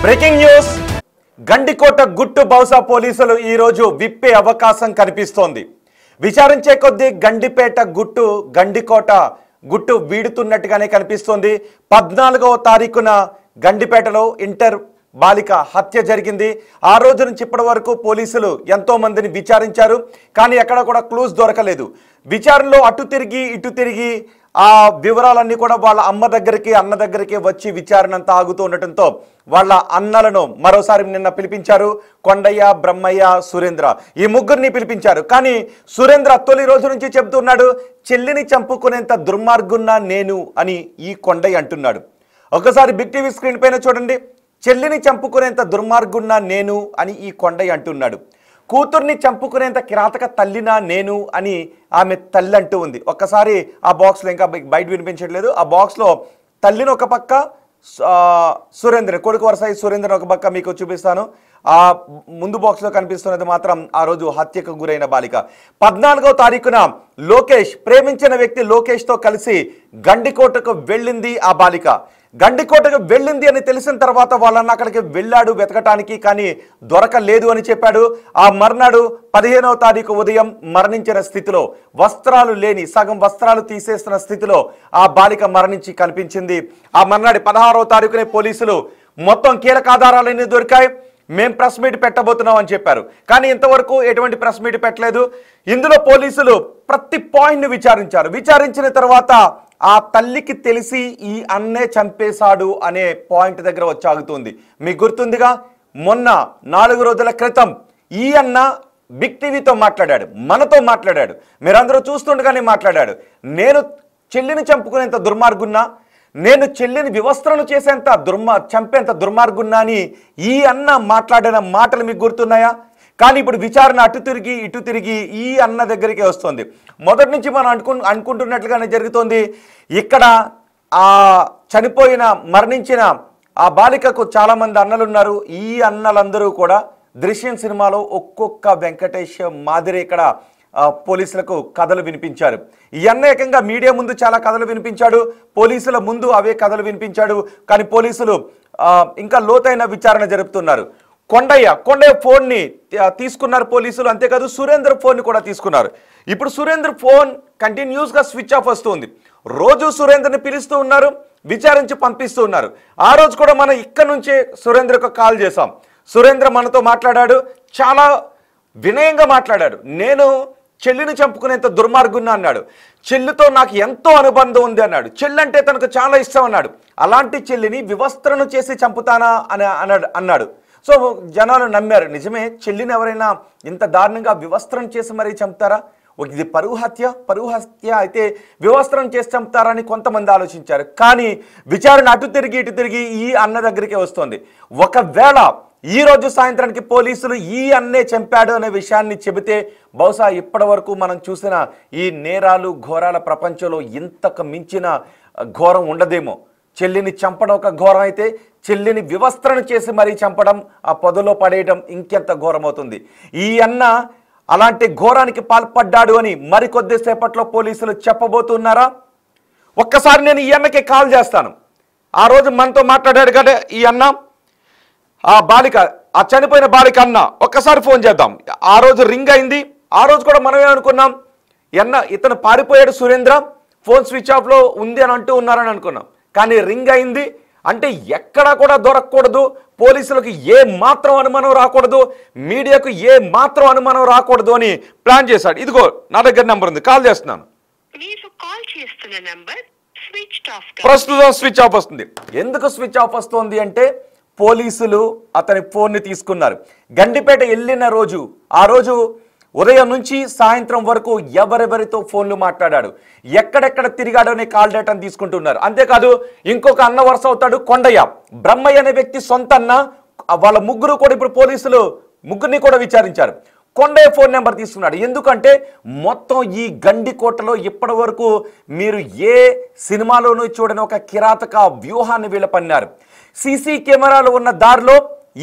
Breaking news Gandikota గుట్టు బహుశా పోలీసులు ఈ రోజు విప్పే అవకాశం కనిపిస్తోంది. విచారించే కొద్దీ గండికోట గుట్టు వీడుతున్నట్టుగానే కనిపిస్తోంది. 14వ తారీఖున గండిపేటలో ఇంటర్ బాలిక హత్య జరిగింది. ఆ రోజు నుంచి ఇప్పటి వరకు పోలీసులు ఎంతో మందిని విచారించారు, కానీ ఎక్కడ కూడా క్లూస్ దొరకలేదు. విచారణలో అటు తిరిగి ఇటు తిరిగి ఆ వివరాలన్నీ కూడా వాళ్ళ అమ్మ దగ్గరికి అన్న దగ్గరికి వచ్చి విచారణ అంతా ఆగుతూ ఉండటంతో వాళ్ళ అన్నలను మరోసారి నిన్న పిలిపించారు. కొండయ్య, బ్రహ్మయ్య, సురేంద్ర ఈ ముగ్గురిని పిలిపించారు. కానీ సురేంద్ర తొలి రోజు నుంచి చెబుతున్నాడు, చెల్లిని చంపుకునేంత దుర్మార్గున్నా నేను అని ఈ కొండయ్య అంటున్నాడు. ఒకసారి బిగ్ టీవీ స్క్రీన్ పైన చూడండి. చెల్లిని చంపుకునేంత దుర్మార్గున్నా నేను అని ఈ కొండయ్య అంటున్నాడు. కూతుర్ని చంపుకునేంత కిరాతక తల్లినా నేను అని ఆమె తల్లి అంటూ ఉంది. ఒక్కసారి ఆ బాక్స్లో, ఇంకా బయట వినిపించట్లేదు, ఆ బాక్స్లో తల్లిని ఒక పక్క, సురేంద్ర కొడుకు వరసై సురేంద్ర ఒక పక్క మీకు చూపిస్తాను. ఆ ముందు బాక్స్లో కనిపిస్తున్నది మాత్రం ఆ రోజు హత్యకు గురైన బాలిక. 14వ తారీఖున లోకేష్, ప్రేమించిన వ్యక్తి లోకేష్తో కలిసి గండికోటకు వెళ్ళింది ఆ బాలిక. గండికోటకు వెళ్ళింది అని తెలిసిన తర్వాత వాళ్ళన్న అక్కడికి వెళ్ళాడు వెతకటానికి, కానీ దొరకలేదు అని చెప్పాడు. ఆ మర్నాడు 15వ తారీఖు ఉదయం మరణించిన స్థితిలో, వస్త్రాలు లేని, సగం వస్త్రాలు తీసేస్తున్న స్థితిలో ఆ బాలిక మరణించి కనిపించింది. ఆ మర్నాడు 16వ తారీఖునే పోలీసులు మొత్తం కీలక ఆధారాలన్నీ దొరికాయి, మేం ప్రెస్ మీట్ పెట్టబోతున్నాం అని చెప్పారు. కానీ ఇంతవరకు ఎటువంటి ప్రెస్ మీట్ పెట్టలేదు. ఇందులో పోలీసులు ప్రతి పాయింట్ని విచారించారు. విచారించిన తర్వాత ఆ తల్లికి తెలిసి ఈ అన్నే చంపేశాడు అనే పాయింట్ దగ్గర వచ్చి ఆగుతుంది. మీకు గుర్తుందిగా, మొన్న 4 రోజుల క్రితం ఈ అన్న బిగ్ టీవీతో మాట్లాడాడు, మనతో మాట్లాడాడు, మీరందరూ చూస్తుండగానే మాట్లాడాడు. నేను చెల్లిని చంపుకునేంత దుర్మార్గున్నా, నేను చెల్లిని వివస్త్రను చేసేంత చంపేంత దుర్మార్గున్నా అని ఈ అన్న మాట్లాడిన మాటలు మీకు గుర్తున్నాయా? కానీ ఇప్పుడు విచారణ అటు తిరిగి ఇటు తిరిగి ఈ అన్న దగ్గరికి వస్తుంది. మొదటి నుంచి మనం అనుకుంటున్నట్లుగానే జరుగుతోంది. ఇక్కడ ఆ మరణించిన ఆ బాలికకు చాలామంది అన్నలు ఉన్నారు. ఈ అన్నలందరూ కూడా దృశ్యం సినిమాలో ఒక్కొక్క వెంకటేష్ మాదిరి ఇక్కడ పోలీసులకు కథలు వినిపించారు. ఈ అన్న ఏకంగా మీడియా ముందు చాలా కథలు వినిపించాడు, పోలీసుల ముందు అవే కథలు వినిపించాడు. కానీ పోలీసులు ఇంకా లోతైన విచారణ జరుపుతున్నారు. కొండయ్య ఫోన్ని తీసుకున్నారు పోలీసులు. అంతేకాదు సురేంద్ర ఫోన్ని కూడా తీసుకున్నారు. ఇప్పుడు సురేంద్ర ఫోన్ కంటిన్యూస్గా స్విచ్ ఆఫ్ వస్తుంది. రోజు సురేంద్రని పిలుస్తూ ఉన్నారు, విచారించి పంపిస్తూ ఉన్నారు. ఆ రోజు కూడా మనం ఇక్కడ నుంచే సురేంద్రకు కాల్ చేశాం. సురేంద్ర మనతో మాట్లాడాడు, చాలా వినయంగా మాట్లాడాడు. నేను చెల్లిని చంపుకునేంత దుర్మార్గున్నా అన్నాడు. చెల్లితో నాకు ఎంతో అనుబంధం ఉంది అన్నాడు. చెల్లంటే తనకు చాలా ఇష్టం అన్నాడు. అలాంటి చెల్లిని వివస్త్రను చేసి చంపుతానా అని అన్నాడు. సో జనాలు నమ్మారు. నిజమే, చెల్లిని ఎవరైనా ఇంత దారుణంగా వివస్త్రం చేసి మరీ చంపుతారా? ఇది పరువు హత్య అయితే వివస్త్రం చేసి చంపుతారని కొంతమంది ఆలోచించారు. కానీ విచారణ అటు తిరిగి ఇటు తిరిగి ఈ అన్న దగ్గరికే వస్తుంది. ఒకవేళ ఈ రోజు సాయంత్రానికి పోలీసులు ఈ అన్నే చంపాడు అనే విషయాన్ని చెబితే బహుశా ఇప్పటి వరకు మనం చూసిన ఈ నేరాలు ఘోరాల ప్రపంచంలో ఇంతకు మించిన ఘోరం ఉండదేమో. చెల్లిని చంపడం ఒక ఘోరం అయితే, చెల్లిని వివస్త్రను చేసి మరీ చంపడం, ఆ పొదలో పడేయడం ఇంకెంత ఘోరం అవుతుంది. ఈ అన్న అలాంటి ఘోరానికి పాల్పడ్డాడు అని మరికొద్దిసేపట్లో పోలీసులు చెప్పబోతున్నారా? ఒక్కసారి నేను ఈ అన్నకి కాల్ చేస్తాను. ఆ రోజు మనతో మాట్లాడాడు కదా ఈ అన్న, ఆ బాలిక, ఆ చనిపోయిన బాలిక అన్న, ఒక్కసారి ఫోన్ చేద్దాం. ఆ రోజు రింగ్ అయింది. ఆ రోజు కూడా మనమే అనుకున్నాం ఇతను పారిపోయాడు సురేంద్ర, ఫోన్ స్విచ్ ఆఫ్లో ఉంది అని అంటూ ఉన్నారని అనుకున్నాం. కానీ రింగ్ అయింది అంటే ఎక్కడా కూడా దొరకకూడదు, పోలీసులకు ఏ మాత్రం అనుమానం రాకూడదు, మీడియాకు ఏ మాత్రం అనుమానం రాకూడదు అని ప్లాన్ చేశాడు. ఇదిగో నా దగ్గర నెంబర్ ఉంది, కాల్ చేస్తున్నాను. ప్రస్తుతం స్విచ్ ఆఫ్ వస్తుంది. ఎందుకు స్విచ్ ఆఫ్ వస్తుంది అంటే పోలీసులు అతని ఫోన్ని తీసుకున్నారు. గండిపేట వెళ్ళిన రోజు, ఆ రోజు ఉదయం నుంచి సాయంత్రం వరకు ఎవరెవరితో ఫోన్లు మాట్లాడాడు, ఎక్కడెక్కడ తిరిగాడు అనే కాల్ డేటాను తీసుకుంటున్నారు. అంతేకాదు ఇంకొక అన్న వరుస అవుతాడు కొండయ్య, బ్రహ్మయ్య అనే వ్యక్తి సొంత అన్న, వాళ్ళ ముగ్గురు కూడా ఇప్పుడు పోలీసులు ముగ్గురిని కూడా విచారించారు. కొండయ్య ఫోన్ నెంబర్ తీసుకున్నాడు. ఎందుకంటే మొత్తం ఈ గండికోటలో ఇప్పటి వరకు మీరు ఏ సినిమాలోనూ చూడని ఒక కిరాతక వ్యూహాన్ని వీళ్ళు పన్నారు. సీసీ కెమెరాలు ఉన్న దారిలో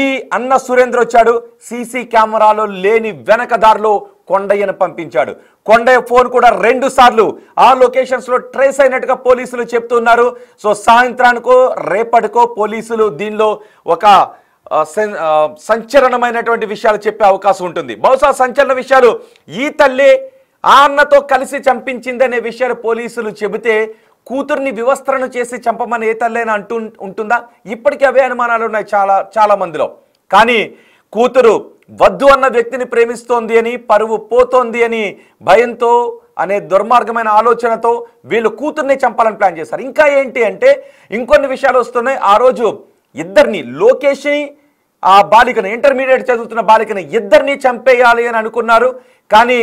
ఈ అన్న సురేంద్ర వచ్చాడు, సీసీ కెమెరాలో లేని వెనక దారిలో కొండయ్యను పంపించాడు. కొండయ్య ఫోన్ కూడా 2 సార్లు ఆ లొకేషన్స్లో ట్రేస్ అయినట్టుగా పోలీసులు చెప్తున్నారు. సో సాయంత్రానికో రేపటికో పోలీసులు దీనిలో ఒక సంచలనమైనటువంటి విషయాలు చెప్పే అవకాశం ఉంటుంది. బహుశా సంచలన విషయాలు ఈ తల్లి ఆ అన్నతో కలిసి చంపించిందనే విషయాలు పోలీసులు చెబితే కూతుర్ని వివస్త్రను చేసి చంపమని ఏ తల్లైనా ఉంటుందా? ఇప్పటికీ అవే అనుమానాలు ఉన్నాయి చాలా మందిలో. కానీ కూతురు వద్దు అన్న వ్యక్తిని ప్రేమిస్తోంది అని, పరువు పోతోంది అని భయంతో అనే దుర్మార్గమైన ఆలోచనతో వీళ్ళు కూతుర్ని చంపాలని ప్లాన్ చేశారు. ఇంకా ఏంటి అంటే ఇంకొన్ని విషయాలు వస్తున్నాయి. ఆ రోజు ఇద్దరిని, లోకేష్ని ఆ బాలికను, ఇంటర్మీడియట్ చదువుతున్న బాలికని ఇద్దరిని చంపేయాలి అని అనుకున్నారు. కానీ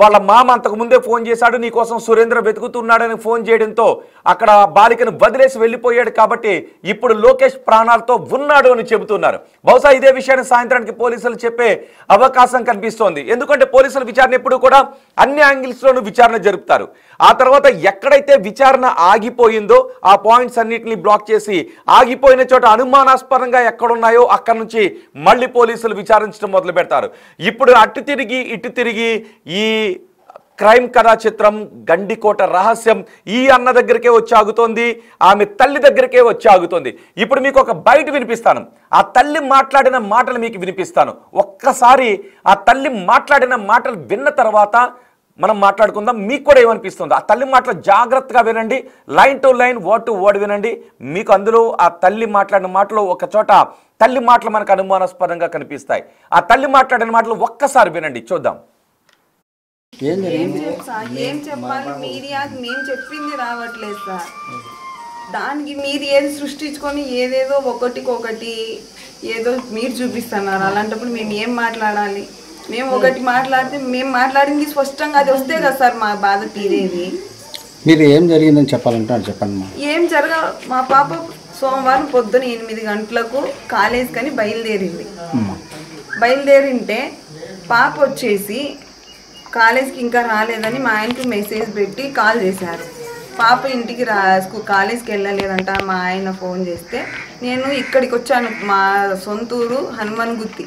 వాళ్ళ మామ అంతకు ముందే ఫోన్ చేశాడు, నీకోసం సురేంద్ర వెతుకుతున్నాడని ఫోన్ చేయడంతో అక్కడ బాలికను వదిలేసి వెళ్ళిపోయాడు. కాబట్టి ఇప్పుడు లోకేష్ ప్రాణాలతో ఉన్నాడు అని చెబుతున్నారు. బహుశా ఇదే విషయాన్ని సాయంత్రానికి పోలీసులు చెప్పే అవకాశం కనిపిస్తోంది. ఎందుకంటే పోలీసుల విచారణ ఎప్పుడు కూడా అన్ని యాంగిల్స్లోనూ విచారణ జరుపుతారు. ఆ తర్వాత ఎక్కడైతే విచారణ ఆగిపోయిందో ఆ పాయింట్స్ అన్నిటిని బ్లాక్ చేసి ఆగిపోయిన చోట అనుమానాస్పదంగా ఎక్కడున్నాయో అక్కడి నుంచి మళ్ళీ పోలీసులు విచారించడం మొదలు పెడతారు. ఇప్పుడు అటు తిరిగి ఇటు తిరిగి ఈ క్రైమ్ కథా చిత్రం గండికోట రహస్యం ఈ అన్న దగ్గరికే వచ్చి ఆగుతోంది, ఆమె తల్లి దగ్గరికే వచ్చి ఆగుతోంది. ఇప్పుడు మీకు ఒక బయట వినిపిస్తాను, ఆ తల్లి మాట్లాడిన మాటలు మీకు వినిపిస్తాను. ఒక్కసారి ఆ తల్లి మాట్లాడిన మాటలు విన్న తర్వాత మనం మాట్లాడుకుందాం. మీకు కూడా ఏమనిపిస్తుందో ఆ తల్లి మాటలు జాగ్రత్తగా వినండి, line to line, word to word వినండి. మీకు అందులో ఆ తల్లి మాట్లాడిన మాటలు ఒక చోట తల్లి మాటలు మనకు అనుమానాస్పదంగా కనిపిస్తాయి. ఆ తల్లి మాట్లాడిన మాటలు ఒక్కసారి వినండి, చూద్దాం. ఏం చెప్పాలి, మీడియాకి మేము చెప్పింది రావట్లేదు సార్. దానికి మీరు ఏది సృష్టించుకొని ఏదేదో ఒకటికొకటి ఏదో మీరు చూపిస్తున్నారు. అలాంటప్పుడు మేము ఏం మాట్లాడాలి? మేము ఒకటి మాట్లాడితే మేము మాట్లాడింది స్పష్టంగా అది వస్తే కదా సార్ మా బాధ తీరేది. మీరు ఏం జరిగిందని చెప్పాలంటే చెప్పండి. ఏం మా పాప సోమవారం పొద్దున 8 గంటలకు కాలేజ్ కని బయలుదేరింటే పాప వచ్చేసి కాలేజ్కి ఇంకా రాలేదని మా ఆయనకు మెసేజ్ పెట్టి కాల్ చేశారు. పాప ఇంటికి కాలేజ్కి వెళ్ళలేదంట. మా ఆయన ఫోన్ చేస్తే నేను ఇక్కడికి వచ్చాను, మా సొంతూరు హనుమన్గుత్తి,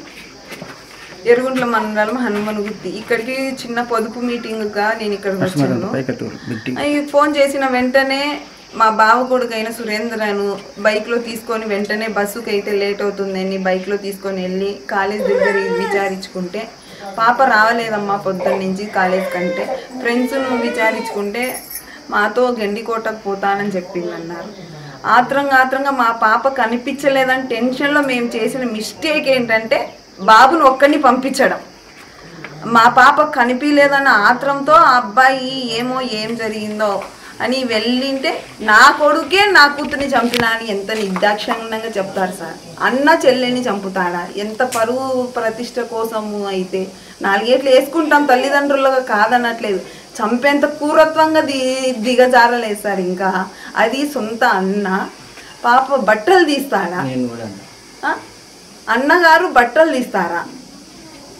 ఎరుగుంట్ల మండలం హనుమన్గుత్తి. ఇక్కడికి చిన్న పొదుపు మీటింగ్గా నేను ఇక్కడికి వచ్చాను. ఫోన్ చేసిన వెంటనే మా బావ కొడుకైన సురేంద్రను బైక్లో తీసుకొని వెంటనే బస్సుకి అయితే లేట్ అవుతుందని బైక్లో తీసుకొని వెళ్ళి కాలేజ్ దగ్గర విచారించుకుంటే పాప రావలేదమ్మా పొద్దున్న నుంచి కాలేజ్ కంటే. ఫ్రెండ్స్ను విచారించుకుంటే మాతో గండికోటకు పోతానని చెప్పిందన్నారు. ఆత్రంగా మా పాప కనిపించలేదని టెన్షన్లో మేము చేసిన మిస్టేక్ ఏంటంటే బాబును ఒక్కడిని పంపించడం. మా పాప కనిపించలేదన్న ఆత్రంతో ఆ అబ్బాయి ఏం జరిగిందో అని వెళ్ళింటే నా కొడుకే నా కూతుర్ని చంపినా అని ఎంత నిర్దాక్షిణ్యంగా చెప్తారు సార్. అన్న చెల్లెని చంపుతాడా? ఎంత పరువు ప్రతిష్ట కోసము అయితే 4 ఏట్లు వేసుకుంటాం, తల్లిదండ్రులుగా కాదనట్లేదు. చంపేంత క్రూరత్వంగా దిగజారలేదు సార్. ఇంకా అది సొంత అన్న. పాప బట్టలు తీస్తాడా? అన్నగారు బట్టలు తీస్తారా?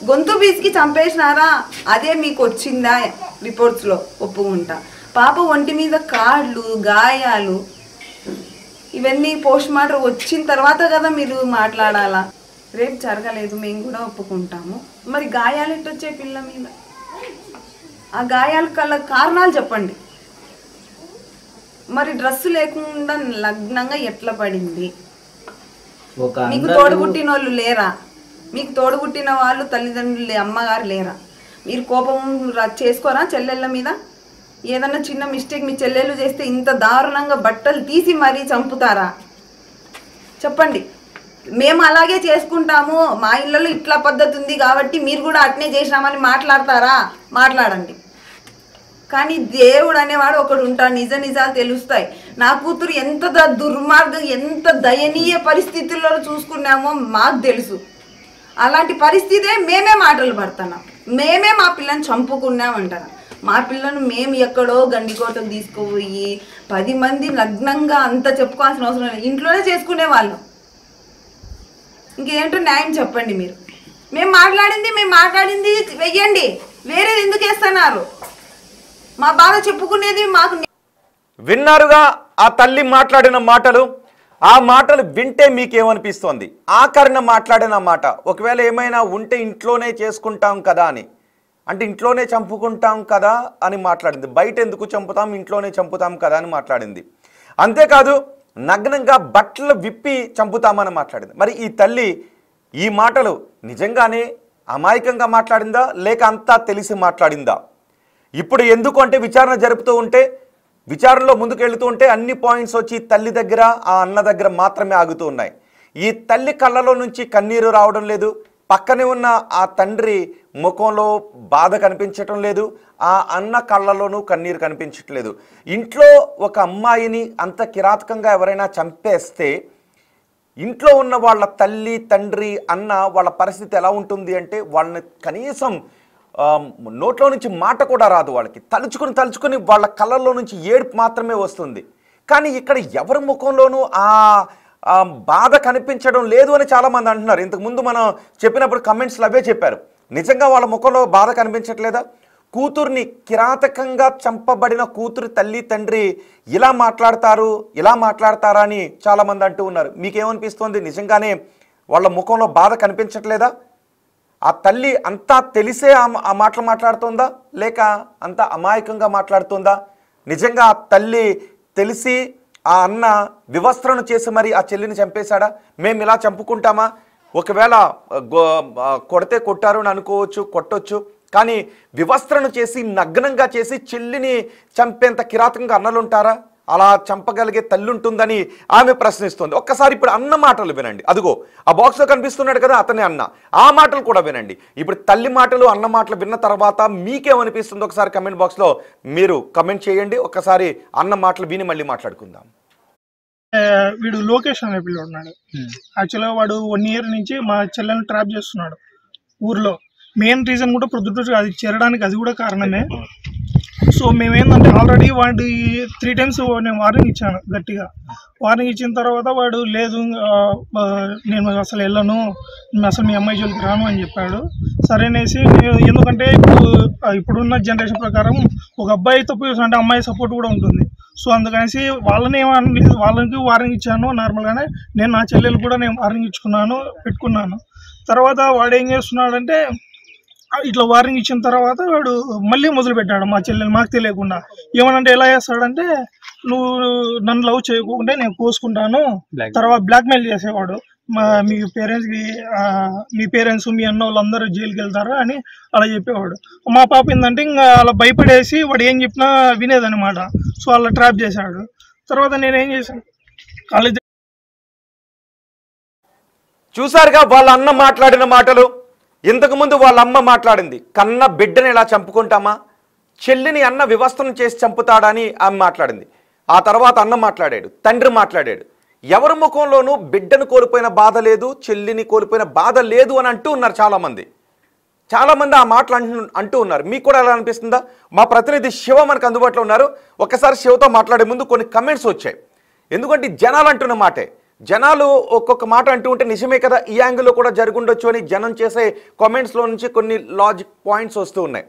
గొంతు బీసికి చంపేసినారా? అదే మీకు వచ్చిందా రిపోర్ట్స్లో? ఒప్పుకుంటా. పాప ఒంటి మీద కాళ్ళు, గాయాలు, ఇవన్నీ పోస్ట్ మార్టం వచ్చిన తర్వాత కదా మీరు మాట్లాడాలా. రేపు జరగలేదు మేము కూడా ఒప్పుకుంటాము. మరి గాయాలు ఎట్టొచ్చే పిల్ల మీద? ఆ గాయాల కల కారణాలు చెప్పండి. మరి డ్రెస్సు లేకుండా లగ్నంగా ఎట్లా పడింది? మీకు తోడుగుట్టిన వాళ్ళు లేరా? మీకు తోడుగుట్టిన వాళ్ళు తల్లిదండ్రులు అమ్మగారు లేరా? మీరు కోపం చేసుకోరా చెల్లెళ్ళ మీద? ఏదన్నా చిన్న మిస్టేక్ మీ చెల్లెలు చేస్తే ఇంత దారుణంగా బట్టలు తీసి మరీ చంపుతారా? చెప్పండి. మేము అలాగే చేసుకుంటాము, మా ఇళ్ళలో ఇట్లా పద్ధతి ఉంది కాబట్టి మీరు కూడా అట్నే చేసినామని మాట్లాడతారా? మాట్లాడండి. కానీ దేవుడు అనేవాడు ఒకడు ఉంటాడు, నిజాలు తెలుస్తాయి. నా కూతురు ఎంత దుర్మార్గం, ఎంత దయనీయ పరిస్థితుల్లో చూసుకున్నామో మాకు తెలుసు. అలాంటి పరిస్థితే మేమే మాటలు పడుతున్నాం, మేమే మా పిల్లని చంపుకున్నామంటారా? మా పిల్లను మేము ఎక్కడో గండికోటకు తీసుకుపోయి 10 మంది నగ్నంగా అంత చెప్పుకోవాల్సిన అవసరం లేదు, ఇంట్లోనే చేసుకునే వాళ్ళం. ఇంకేంటో న్యాయం చెప్పండి మీరు. మేము మాట్లాడింది వెయ్యండి, వేరేది ఎందుకు వేస్తున్నారు? మా బాధ చెప్పుకునేది మాకు. విన్నారుగా ఆ తల్లి మాట్లాడిన మాటలు. ఆ మాటలు వింటే మీకేమనిపిస్తోంది? ఆఖరిన మాట్లాడిన మాట ఒకవేళ ఏమైనా ఉంటే ఇంట్లోనే చేసుకుంటాం కదా అని. అంటే ఇంట్లోనే చంపుకుంటాం కదా అని మాట్లాడింది. బయట ఎందుకు చంపుతాం, ఇంట్లోనే చంపుతాం కదా అని మాట్లాడింది. అంతేకాదు నగ్నంగా బట్టలు విప్పి చంపుతామని మాట్లాడింది. మరి ఈ తల్లి ఈ మాటలు నిజంగానే అమాయకంగా మాట్లాడిందా లేక అంతా తెలిసి మాట్లాడిందా? ఇప్పుడు ఎందుకు అంటే విచారణ జరుపుతూ ఉంటే, విచారణలో ముందుకెళ్తూ ఉంటే అన్ని పాయింట్స్ వచ్చి తల్లి దగ్గర ఆ అన్న దగ్గర మాత్రమే ఆగుతూ ఉన్నాయి. ఈ తల్లి కళ్ళలో నుంచి కన్నీరు రావడం లేదు, పక్కనే ఉన్న ఆ తండ్రి ముఖంలో బాధ కనిపించటం లేదు, ఆ అన్న కళ్ళలోనూ కన్నీరు కనిపించట్లేదు. ఇంట్లో ఒక అమ్మాయిని అంత కిరాతకంగా ఎవరైనా చంపేస్తే ఇంట్లో ఉన్న వాళ్ళ తల్లి తండ్రి అన్న వాళ్ళ పరిస్థితి ఎలా ఉంటుంది అంటే వాళ్ళని కనీసం నోట్లో నుంచి మాట కూడా రాదు. వాళ్ళకి తలుచుకుని వాళ్ళ కళ్ళల్లో నుంచి ఏడుపు మాత్రమే వస్తుంది. కానీ ఇక్కడ ఎవరి ముఖంలోనూ ఆ బాధ కనిపించడం లేదు అని చాలామంది అంటున్నారు. ఇంతకుముందు మనం చెప్పినప్పుడు కమెంట్స్లో అవే చెప్పారు. నిజంగా వాళ్ళ ముఖంలో బాధ కనిపించట్లేదా? కూతుర్ని కిరాతకంగా చంపబడిన కూతురు తల్లి తండ్రి ఇలా మాట్లాడతారా అని చాలామంది అంటూ ఉన్నారు. మీకేమనిపిస్తుంది? నిజంగానే వాళ్ళ ముఖంలో బాధ కనిపించట్లేదా? ఆ తల్లి అంతా తెలిసే ఆ మాటలు మాట్లాడుతుందా లేక అంతా అమాయకంగా మాట్లాడుతుందా? నిజంగా ఆ తల్లి తెలిసి ఆ అన్న వివస్త్రణ చేసి మరి ఆ చెల్లిని చంపేశాడా? మేము ఇలా చంపుకుంటామా? ఒకవేళ కొడితే కొట్టారు అని అనుకోవచ్చు, కొట్టొచ్చు. కానీ వివస్త్రణ చేసి నగ్నంగా చేసి చెల్లిని చంపేంత కిరాతకంగా అన్నలుంటారా? అలా చంపగలిగే తల్లి ఉంటుందని ఆమె ప్రశ్నిస్తుంది. ఒక్కసారి ఇప్పుడు అన్న మాటలు వినండి. అదిగో ఆ బాక్స్లో కనిపిస్తున్నాడు కదా అతనే అన్న, ఆ మాటలు కూడా వినండి. ఇప్పుడు తల్లి మాటలు అన్న మాటలు విన్న తర్వాత మీకేమనిపిస్తుందో ఒకసారి కమెంట్ బాక్స్లో మీరు కమెంట్ చేయండి. ఒక్కసారి అన్న మాటలు విని మళ్ళీ మాట్లాడుకుందాం. వీడు లోకేష్ అనే పిల్లడు ఉన్నాడు. యాక్చువల్గా వాడు 1 year నుంచి మా చెల్లెని ట్రాప్ చేస్తున్నాడు ఊర్లో. మెయిన్ రీజన్ కూడా ప్రొద్దుటూరు అది చేరడానికి అది కూడా కారణమే. సో మేమేందంటే ఆల్రెడీ వాడి 3 times నేను వార్నింగ్ ఇచ్చాను గట్టిగా. వార్నింగ్ ఇచ్చిన తర్వాత వాడు లేదు నేను అసలు వెళ్ళను, అసలు మీ అమ్మాయి జోలికి రాను అని చెప్పాడు. సరేనేసి ఎందుకంటే ఇప్పుడున్న జనరేషన్ ప్రకారం ఒక అబ్బాయి తప్పు చేస్తుంటే అమ్మాయి సపోర్ట్ కూడా ఉంటుంది. సో అందుకనేసి వాళ్ళని ఏమనలేదు, వాళ్ళకి వార్నింగ్ ఇచ్చాను నార్మల్గానే. నేను నా చెల్లెలు కూడా నేను వార్నింగ్ పెట్టుకున్నాను. తర్వాత వాడు ఏం చేస్తున్నాడంటే ఇట్లా వార్నింగ్ ఇచ్చిన తర్వాత వాడు మళ్ళీ మొదలు పెట్టాడు మా చెల్లెలు మాకు తెలియకుండా. ఏమనంటే ఎలా చేస్తాడంటే, నువ్వు నన్ను లవ్ చేయకుంటే నేను కోసుకుంటాను, తర్వాత బ్లాక్మెయిల్ చేసేవాడు. మీ పేరెంట్స్ మీ అన్న వాళ్ళందరూ జైలుకి వెళ్తారు అని అలా చెప్పేవాడు. మా పాప ఏంటంటే ఇంకా అలా భయపడేసి వాడు ఏం చెప్పినా వినేదనమాట. సో అలా ట్రాప్ చేశాడు. తర్వాత నేనేం చేశాను, కాలేజ్ చూసారుగా వాళ్ళ అన్న మాట్లాడిన మాటలు. ఇంతకుముందు వాళ్ళ అమ్మ మాట్లాడింది, కన్న బిడ్డని ఇలా చంపుకుంటామా, చెల్లిని అన్న వివస్త్రం చేసి చంపుతాడని ఆమె మాట్లాడింది. ఆ తర్వాత అన్న మాట్లాడాడు, తండ్రి మాట్లాడాడు. ఎవరి ముఖంలోనూ బిడ్డను కోల్పోయిన బాధ లేదు, చెల్లిని కోల్పోయిన బాధ లేదు అని అంటూ ఉన్నారు చాలామంది ఆ మాటలు అంటూ ఉన్నారు. మీకు కూడా ఎలా అనిపిస్తుందా? మా ప్రతినిధి శివ మనకు అందుబాటులో ఉన్నారు. ఒకసారి శివతో మాట్లాడే ముందు కొన్ని కమెంట్స్ వచ్చాయి. ఎందుకంటే జనాలు అంటున్న మాటే, జనాలు ఒక్కొక్క మాట అంటూ ఉంటే నిజమే కదా, ఈ యాంగిల్లో కూడా జరుగుండొచ్చు అని జనం చేసే కామెంట్స్లో నుంచి కొన్ని లాజిక్ పాయింట్స్ వస్తూ ఉన్నాయి.